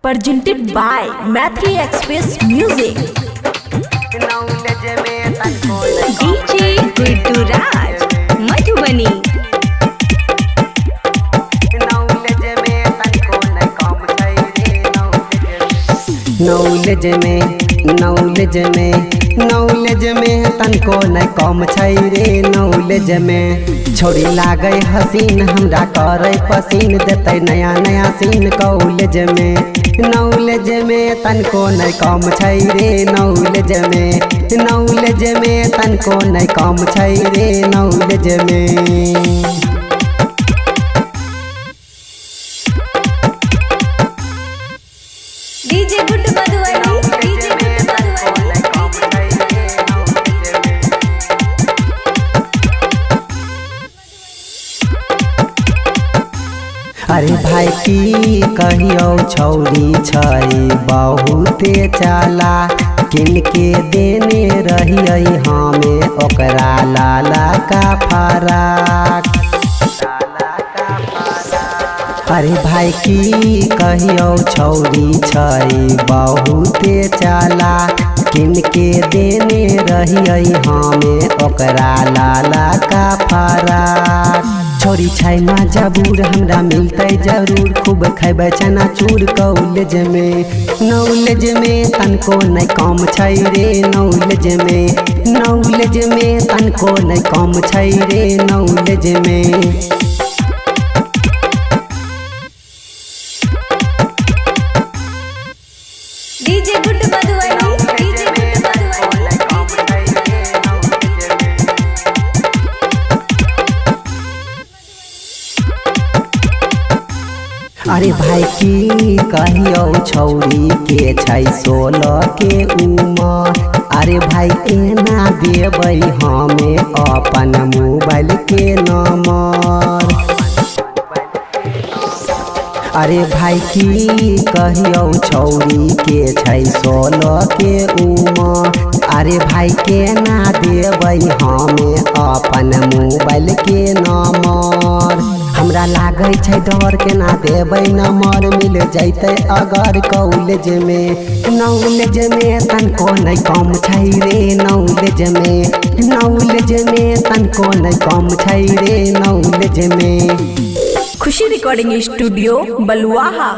presented by Mathri Express Music. DJ Guddu Raj, Madhubani. Knowledge में तनको न कम छै रे नौलेज में छोड़ी लागे हसीन हमरा करे पसीन देते नया नया सीन कॉलेज में तनको न कम छै रे नौलेज में तनको न कम छै रे नौलेज में। DJ Guddu Madhubani, DJ Guddu Madhubani. अरे भाई की कहियो छौरी छै बहुते चाला किनके देने रहिए हमें ओकरा लाला का फराक। अरे भाई की कहियो छौरी छै बहुते चाला किनके देने रहिए हमें ओकरा लाला का फराक। छोरी छै मजबूर हमरा मिलते जरूर खूब खेबै चनाचूर कॉलेज में तनको नहीं कम छै रे नौलेज में तनको नहीं कम छै रे नौलेज में। DJ Guddu Madhubani, DJ Guddu Madhubani. अरे भाई की कहियो छौरी के छै 16 के उमर। अरे भाई एना देबै हमें अपन मोबाइल के नंबर। अरे भाई की कहियो छौरी के छै 16 के उमर। अरे भाई केना देबै हमें अपन मोबाइल के नंबर। हमरा लागे छै डर केना देबै नंबर मिल जैते अगर कॉलेज में तनको नहीं कम छै रे नौलेज में तनको नहीं कम छै रे नौलेज में। खुशी रिकॉर्डिंग स्टूडियो बलुआहा।